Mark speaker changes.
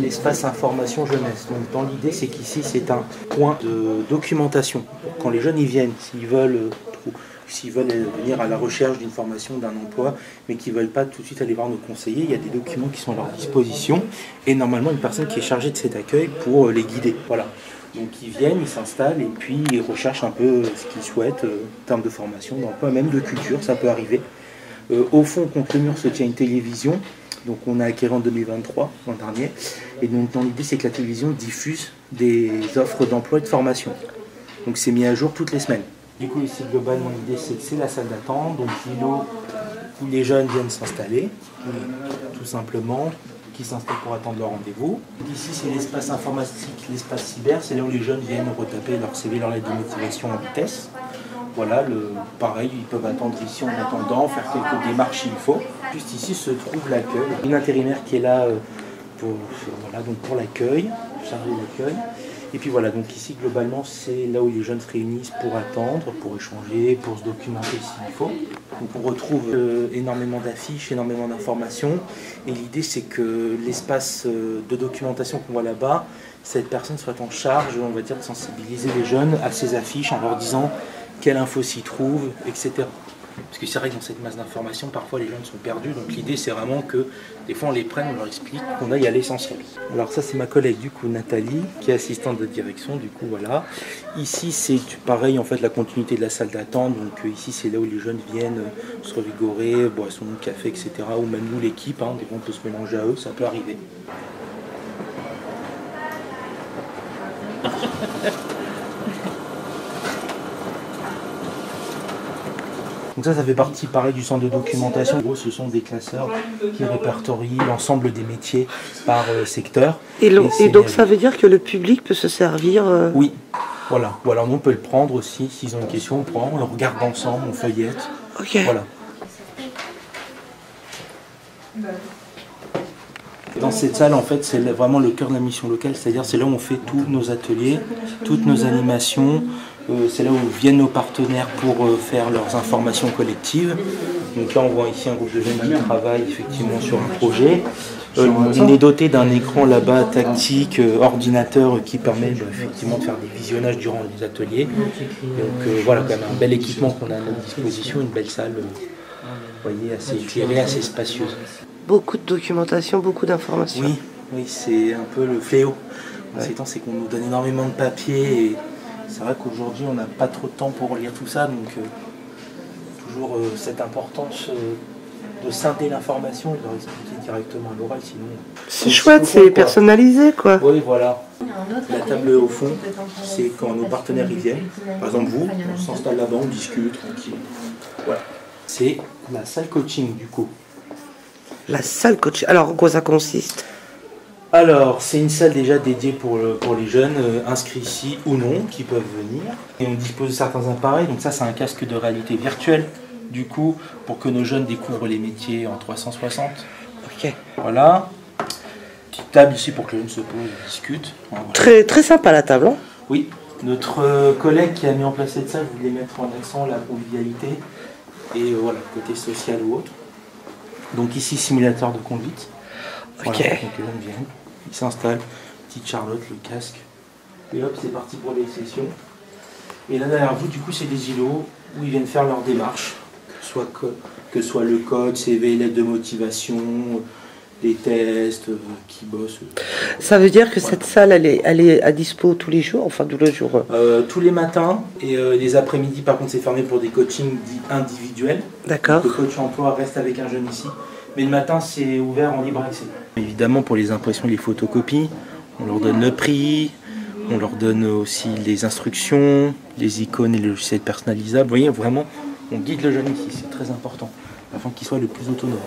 Speaker 1: L'espace information jeunesse. Donc dans l'idée, c'est qu'ici c'est un point de documentation. Quand les jeunes y viennent, s'ils veulent venir à la recherche d'une formation, d'un emploi, mais qui ne veulent pas tout de suite aller voir nos conseillers, il y a des documents qui sont à leur disposition et normalement une personne qui est chargée de cet accueil pour les guider. Voilà. Donc ils viennent, ils s'installent et puis ils recherchent un peu ce qu'ils souhaitent en termes de formation, d'emploi, même de culture, ça peut arriver. Au fond, contre le mur se tient une télévision. Donc on a acquis en 2023, l'an dernier. Et donc dans l'idée, c'est que la télévision diffuse des offres d'emploi et de formation. Donc c'est mis à jour toutes les semaines. Du coup ici globalement l'idée c'est que c'est la salle d'attente, donc l'îlot où les jeunes viennent s'installer, tout simplement, qui s'installent pour attendre leur rendez-vous. Ici c'est l'espace informatique, l'espace cyber, c'est là où les jeunes viennent retaper leur CV, leur lettre de motivation en vitesse. Voilà, pareil, ils peuvent attendre ici en attendant, faire quelques démarches s'il faut. Juste ici se trouve l'accueil, une intérimaire qui est là pour l'accueil, chargée d'accueil. Et puis voilà, donc ici globalement c'est là où les jeunes se réunissent pour attendre, pour échanger, pour se documenter s'il faut. Donc on retrouve énormément d'affiches, énormément d'informations. Et l'idée c'est que l'espace de documentation qu'on voit là-bas, cette personne soit en charge, on va dire, de sensibiliser les jeunes à ces affiches en leur disant quelle info s'y trouve, etc. Parce que c'est vrai que dans cette masse d'informations, parfois les jeunes sont perdus. Donc l'idée c'est vraiment que des fois on les prenne, on leur explique qu'on aille à l'essentiel. Alors ça c'est ma collègue du coup Nathalie, qui est assistante de direction, du coup voilà. Ici c'est pareil en fait la continuité de la salle d'attente. Donc ici c'est là où les jeunes viennent se revigorer, boissons, café, etc. Ou même nous l'équipe, des fois on peut se mélanger à eux, ça peut arriver. Donc ça fait partie pareil du centre de documentation. En gros, ce sont des classeurs qui répertorient l'ensemble des métiers par secteur.
Speaker 2: Et donc ça veut dire que le public peut se servir
Speaker 1: Oui, voilà. Ou alors nous on peut le prendre aussi, s'ils ont une question, on le prend, on le regarde ensemble, on feuillette.
Speaker 2: Ok.
Speaker 1: Voilà. Dans cette salle, en fait, c'est vraiment le cœur de la mission locale, c'est-à-dire c'est là où on fait tous nos ateliers, toutes nos animations. C'est là où viennent nos partenaires pour faire leurs informations collectives. Donc là, on voit ici un groupe de jeunes qui travaillent effectivement sur un projet. On est doté d'un écran là-bas tactique, ordinateur, qui permet effectivement de faire des visionnages durant les ateliers. Donc voilà, quand même un bel équipement qu'on a à notre disposition, une belle salle, vous voyez, assez éclairée, assez spacieuse.
Speaker 2: Beaucoup de documentation, beaucoup d'informations.
Speaker 1: Oui, c'est un peu le fléau. En ces temps, c'est qu'on nous donne énormément de papier. Et c'est vrai qu'aujourd'hui, on n'a pas trop de temps pour lire tout ça. Donc, toujours cette importance de scinder l'information et de leur expliquer directement à l'oral. Sinon,
Speaker 2: c'est chouette, c'est personnalisé, quoi.
Speaker 1: Oui, voilà. La table au fond, c'est quand nos partenaires y viennent. Par exemple, vous, on s'installe là-bas, on discute, tranquille. Voilà. C'est la salle coaching, du coup.
Speaker 2: La salle coaching. Alors, en quoi ça consiste?
Speaker 1: Alors, c'est une salle déjà dédiée pour les jeunes inscrits ici ou non, qui peuvent venir. Et on dispose de certains appareils. Donc ça, c'est un casque de réalité virtuelle, du coup, pour que nos jeunes découvrent les métiers en 360.
Speaker 2: Ok.
Speaker 1: Voilà. Petite table ici pour que les jeunes se posent et discutent. Voilà.
Speaker 2: Très, très sympa la table, hein?
Speaker 1: Oui. Notre collègue qui a mis en place cette salle voulait mettre en accent la convivialité et voilà, côté social ou autre. Donc ici, simulateur de conduite.
Speaker 2: Ok.
Speaker 1: Voilà, donc les jeunes viennent, ils s'installent, petite Charlotte, le casque. Et hop, c'est parti pour les sessions. Et là derrière vous, du coup, c'est des îlots où ils viennent faire leur démarche. Que soit le code, CV, lettre de motivation, les tests, qui bossent.
Speaker 2: Ça veut dire que cette salle, elle est à dispo tous les jours, enfin tous les jours
Speaker 1: tous les matins et les après-midi, par contre, c'est fermé pour des coachings individuels.
Speaker 2: D'accord.
Speaker 1: Le coach emploi reste avec un jeune ici. Mais le matin, c'est ouvert en libre accès. Évidemment, pour les impressions et les photocopies, on leur donne le prix, on leur donne aussi les instructions, les icônes et les logiciels personnalisables. Vous voyez, vraiment, on guide le jeune ici, c'est très important, afin qu'il soit le plus autonome.